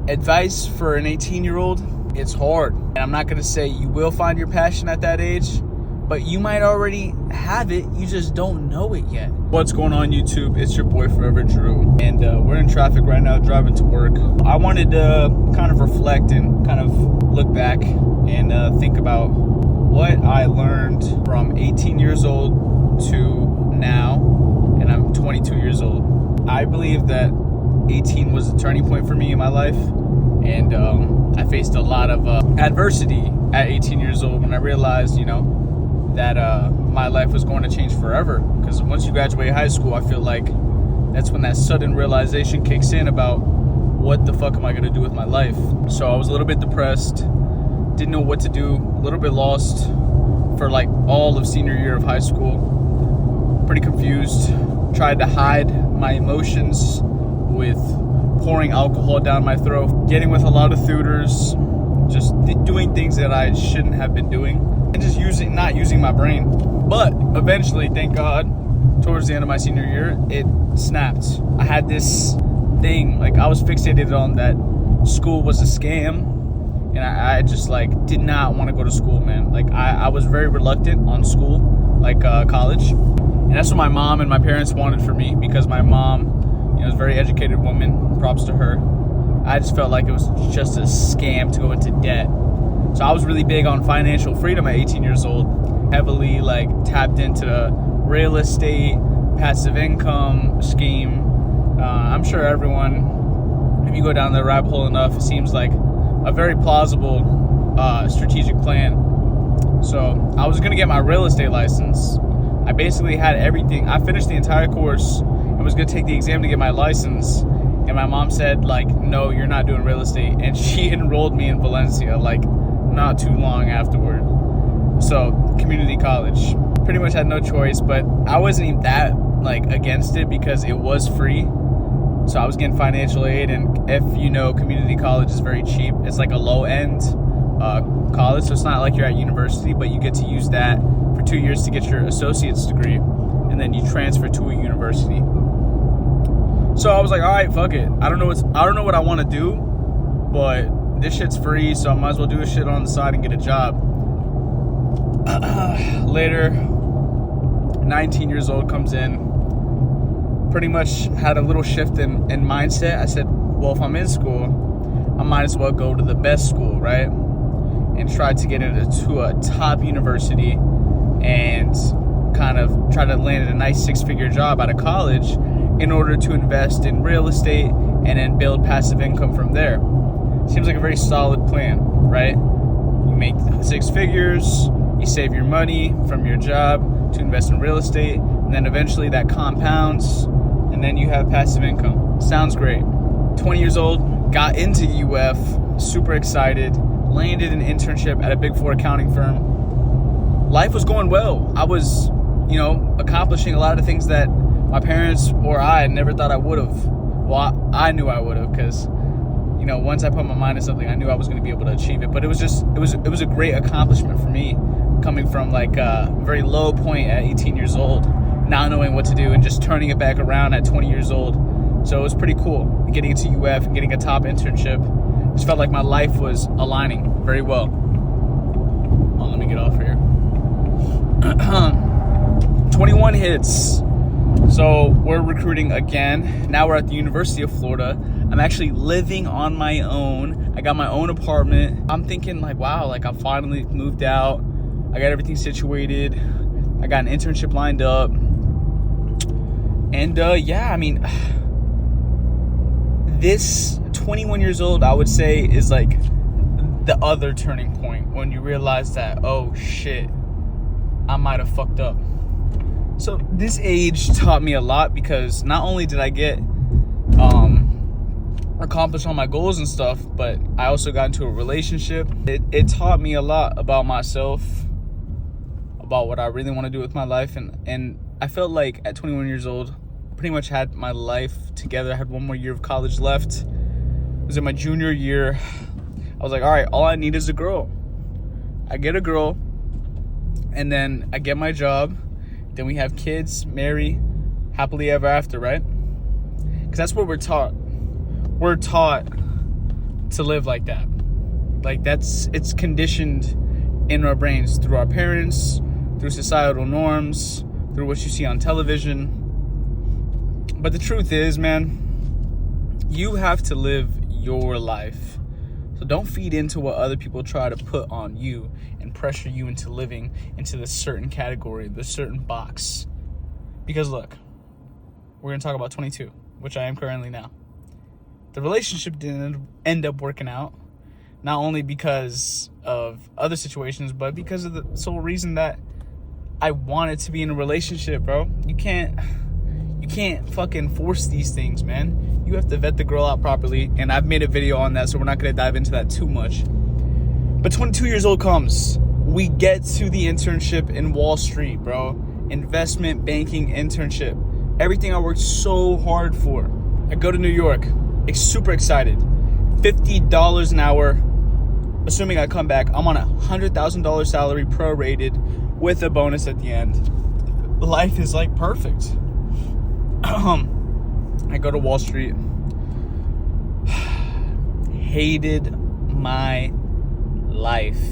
advice for an 18-year-old, it's hard. And I'm not going to say you will find your passion at that age, but you might already have it. You just don't know it yet. What's going on, YouTube? It's your boy Forever Drew. And we're in traffic right now driving to work. I wanted to kind of reflect and kind of look back and think about what I learned from 18 years old to now. And I'm 22 years old. I believe that 18 was a turning point for me in my life. And I faced a lot of adversity at 18 years old when I realized, that my life was going to change forever. Because once you graduate high school, I feel like that's when that sudden realization kicks in about what the fuck am I going to do with my life. So I was a little bit depressed, didn't know what to do, a little bit lost for like all of senior year of high school. Pretty confused, tried to hide my emotions with pouring alcohol down my throat, getting with a lot of tutors, just doing things that I shouldn't have been doing, and just not using my brain. But eventually, thank God, towards the end of my senior year, it snapped. I had this thing, like I was fixated on that school was a scam, and I just like did not want to go to school, man. Like I was very reluctant on school, like college, and that's what my mom and my parents wanted for me, because my mom, was a very educated woman, props to her. I just felt like it was just a scam to go into debt. So I was really big on financial freedom at 18 years old, heavily like tapped into real estate, passive income scheme. I'm sure everyone, if you go down the rabbit hole enough, it seems like a very plausible strategic plan. So I was gonna get my real estate license. I basically had everything. I finished the entire course and was gonna take the exam to get my license. And my mom said, like, no, you're not doing real estate. And she enrolled me in Valencia, like, not too long afterward. So, community college. Pretty much had no choice, but I wasn't even that, like, against it because it was free. So I was getting financial aid, and if you know, community college is very cheap. It's like a low-end college, so it's not like you're at university, but you get to use that for 2 years to get your associate's degree, and then you transfer to a university. So I was like, all right, fuck it. I don't know what I want to do, but this shit's free, so I might as well do this shit on the side and get a job. Later, 19 years old comes in. Pretty much had a little shift in mindset. I said, well, if I'm in school, I might as well go to the best school, right? And try to get into a top university and kind of try to land a nice 6-figure job out of college in order to invest in real estate and then build passive income from there. Seems like a very solid plan, right? You make 6 figures, you save your money from your job to invest in real estate, and then eventually that compounds, and then you have passive income. Sounds great. 20 years old, got into UF, super excited, landed an internship at a Big 4 accounting firm. Life was going well. I was, accomplishing a lot of things that my parents or I never thought I would have. Well, I knew I would have, because, once I put my mind to something, I knew I was going to be able to achieve it. But it was a great accomplishment for me, coming from like a very low point at 18 years old, not knowing what to do and just turning it back around at 20 years old. So it was pretty cool getting into UF and getting a top internship. Just felt like my life was aligning very well. Oh, let me get off here. 21 hits. So we're recruiting again. Now we're at the University of Florida. I'm actually living on my own. I got my own apartment. I'm thinking like, wow, like I finally moved out. I got everything situated. I got an internship lined up. And this 21 years old, I would say, is like the other turning point when you realize that, oh shit, I might have fucked up. So this age taught me a lot, because not only did I get accomplish all my goals and stuff, but I also got into a relationship. It taught me a lot about myself, about what I really want to do with my life, and I felt like at 21 years old, pretty much had my life together. I had one more year of college left. It was in my junior year. I was like, all right, all I need is a girl. I get a girl, and then I get my job. Then we have kids, marry, happily ever after, right? Because that's what we're taught. We're taught to live like that. Like it's conditioned in our brains through our parents, through societal norms, through what you see on television. But the truth is, man, you have to live your life. So don't feed into what other people try to put on you and pressure you into living into this certain category, this certain box. Because look, we're going to talk about 22, which I am currently now. The relationship didn't end up working out, not only because of other situations, but because of the sole reason that I wanted to be in a relationship, bro. You can't fucking force these things, man. You have to vet the girl out properly, and I've made a video on that, so we're not going to dive into that too much. But 22 years old comes. We get to the internship in Wall Street, bro. Investment banking internship. Everything I worked so hard for. I go to New York. Super excited. $50 an hour. Assuming I come back, I'm on a $100,000 salary prorated with a bonus at the end. Life is like perfect. I go to Wall Street. Hated my life.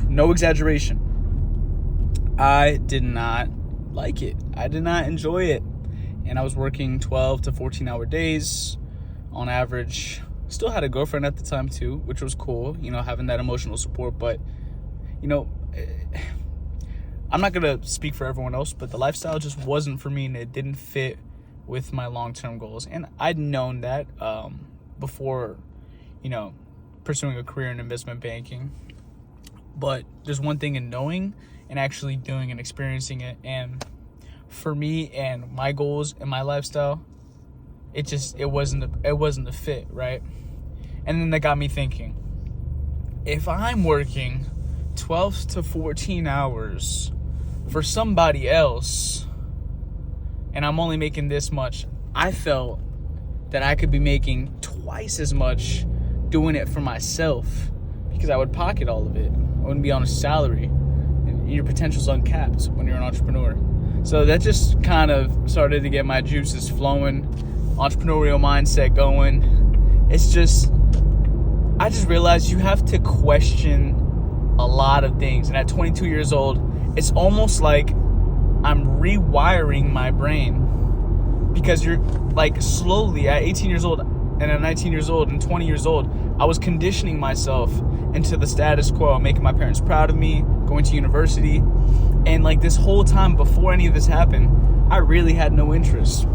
No exaggeration. I did not like it. I did not enjoy it. And I was working 12 to 14 hour days on average. Still had a girlfriend at the time too, which was cool, you know, having that emotional support. But, you know, I'm not going to speak for everyone else, but the lifestyle just wasn't for me, and it didn't fit with my long-term goals. And I'd known that before, you know, pursuing a career in investment banking. But there's one thing in knowing and actually doing and experiencing it. And for me and my goals and my lifestyle, it wasn't a fit, right? And then that got me thinking, if I'm working 12 to 14 hours for somebody else and I'm only making this much, I felt that I could be making twice as much doing it for myself, because I would pocket all of it. I wouldn't be on a salary, and your potential's uncapped when you're an entrepreneur. So that just kind of started to get my juices flowing, entrepreneurial mindset going. I just realized you have to question a lot of things. And at 22 years old, it's almost like I'm rewiring my brain, because you're like slowly at 18 years old and at 19 years old and 20 years old, I was conditioning myself into the status quo, making my parents proud of me, going to university. And like this whole time before any of this happened, I really had no interest.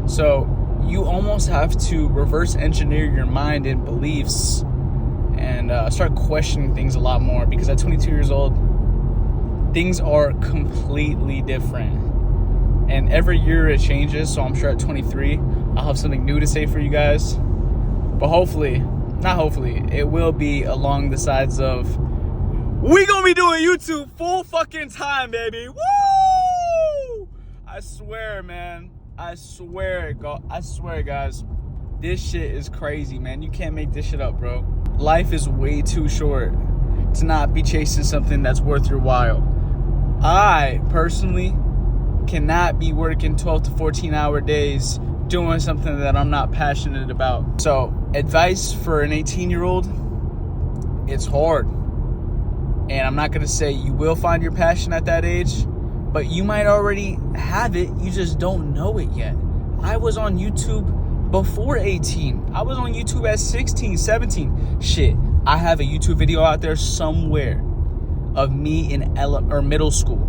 So you almost have to reverse engineer your mind and beliefs and start questioning things a lot more, because at 22 years old, things are completely different. And every year it changes, so I'm sure at 23, I'll have something new to say for you guys. But it will be along the sides of, we gonna be doing YouTube full fucking time, baby. Woo! I swear, man. I swear, guys. This shit is crazy, man. You can't make this shit up, bro. Life is way too short to not be chasing something that's worth your while. I personally cannot be working 12 to 14 hour days doing something that I'm not passionate about. So, advice for an 18-year-old, it's hard. And I'm not going to say you will find your passion at that age, but you might already have it. You just don't know it yet. I was on YouTube before 18. I was on YouTube at 16, 17. Shit, I have a YouTube video out there somewhere of me in middle school.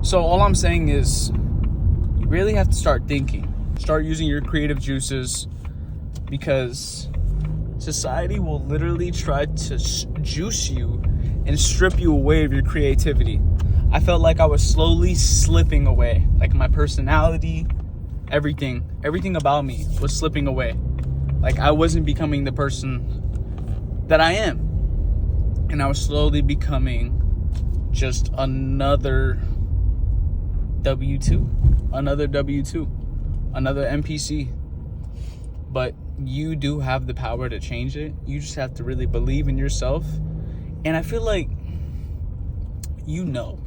So all I'm saying is, you really have to start thinking. Start using your creative juices, because society will literally try to juice you and strip you away of your creativity. I felt like I was slowly slipping away. Like my personality, everything about me was slipping away. Like I wasn't becoming the person that I am. And I was slowly becoming just another W2, another NPC. But you do have the power to change it. You just have to really believe in yourself. And I feel like you know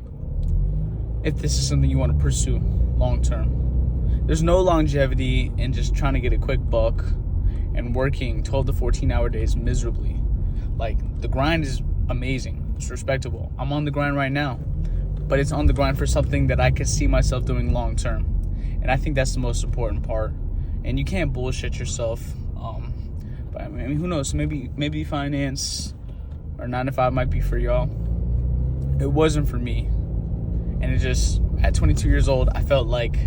if this is something you want to pursue long term. There's no longevity in just trying to get a quick buck and working 12 to 14 hour days miserably. Like, the grind is amazing. It's respectable. I'm on the grind right now, but it's on the grind for something that I could see myself doing long term. And I think that's the most important part. And you can't bullshit yourself. But I mean, who knows? Maybe finance or 9 to 5 might be for y'all. It wasn't for me. And it just, at 22 years old, I felt like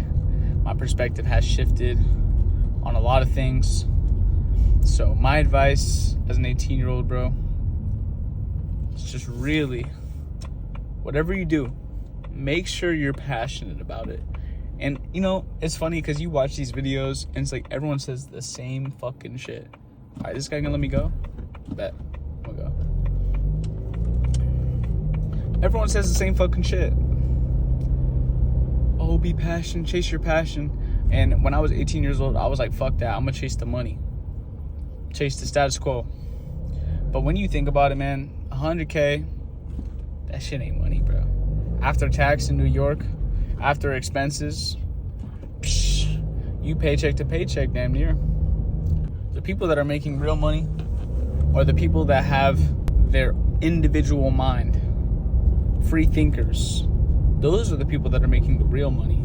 my perspective has shifted on a lot of things. So my advice as an 18-year-old, bro, is just really, whatever you do, make sure you're passionate about it. And, you know, it's funny because you watch these videos and it's like everyone says the same fucking shit. All right, this guy gonna let me go? Bet. I'm gonna go. Everyone says the same fucking shit. Oh, be passionate, chase your passion. And when I was 18 years old, I was like, fuck that. I'm gonna chase the money. Chase the status quo. But when you think about it, man, 100K, that shit ain't money, bro. After tax in New York, after expenses, you paycheck to paycheck damn near. The people that are making real money are the people that have their individual mind, free thinkers. Those are the people that are making the real money.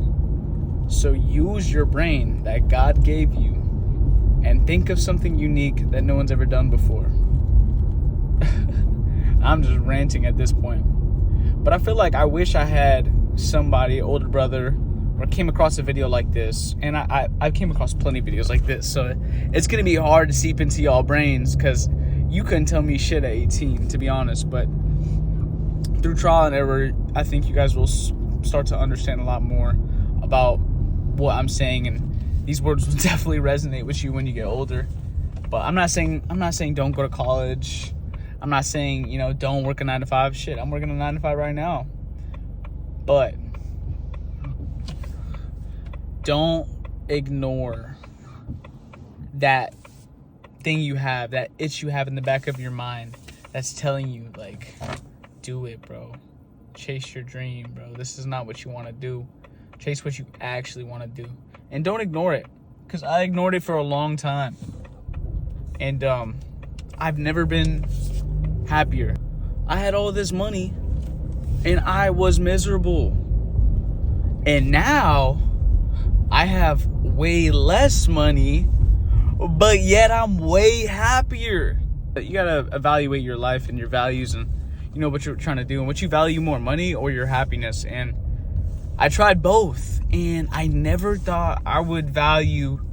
So use your brain that God gave you and think of something unique that no one's ever done before. I'm just ranting at this point. But I feel like I wish I had somebody, older brother, or came across a video like this. And I came across plenty of videos like this. So it's going to be hard to seep into y'all brains because you couldn't tell me shit at 18, to be honest. But through trial and error, I think you guys will start to understand a lot more about what I'm saying. And these words will definitely resonate with you when you get older. But I'm not saying don't go to college. I'm not saying, you know, don't work a 9 to 5. Shit, I'm working a 9 to 5 right now. But don't ignore that thing you have, that itch you have in the back of your mind that's telling you, like, do it, bro. Chase your dream, bro. This is not what you want to do. Chase what you actually want to do. And don't ignore it, because I ignored it for a long time. And I've never been happier. I had all this money and I was miserable. And now I have way less money, but yet I'm way happier. You gotta evaluate your life and your values and, you know, what you're trying to do and what you value more, money or your happiness. And I tried both, and I never thought I would value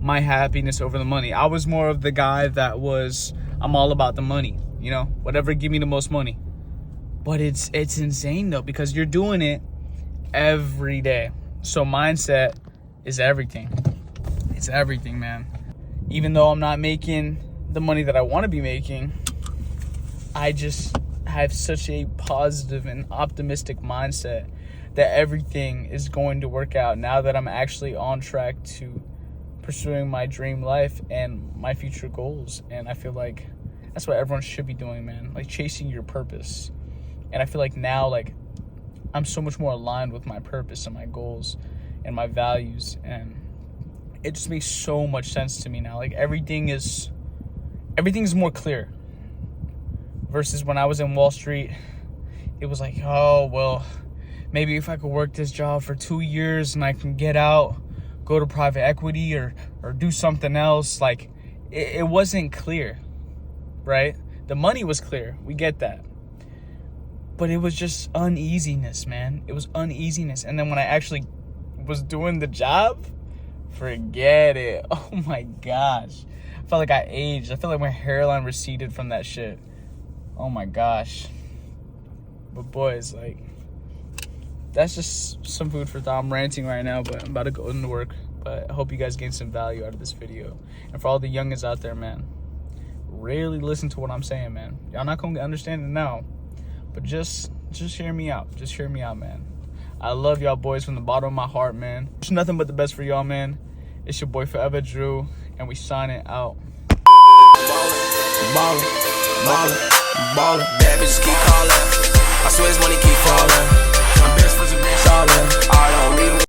my happiness over the money. I was more of the guy that was, I'm all about the money, you know, whatever, give me the most money. But it's insane though, because you're doing it every day. So mindset is everything. It's everything, man. Even though I'm not making the money that I want to be making, I just have such a positive and optimistic mindset that everything is going to work out now that I'm actually on track to pursuing my dream life and my future goals. And I feel like that's what everyone should be doing, man. Like, chasing your purpose. And I feel like now, like, I'm so much more aligned with my purpose and my goals and my values, and it just makes so much sense to me now. Like, everything's more clear versus when I was in Wall Street. It was like, oh, well, maybe if I could work this job for 2 years and I can get out, go to private equity or do something else. Like, it wasn't clear, right? The money was clear. We get that. But it was just uneasiness, man. It was uneasiness. And then when I actually was doing the job, forget it. Oh my gosh. I felt like I aged. I felt like my hairline receded from that shit. Oh my gosh. But boys, like, that's just some food for thought. I'm ranting right now, but I'm about to go into work. But I hope you guys gain some value out of this video. And for all the youngins out there, man, really listen to what I'm saying, man. Y'all not gonna understand it now, but just hear me out. Just hear me out, man. I love y'all boys from the bottom of my heart, man. There's nothing but the best for y'all, man. It's your boy Forever Drew, and we signing out. Ballin'. Bad bitches keep calling. I swear this money keep falling. My best friends have been solid. I don't even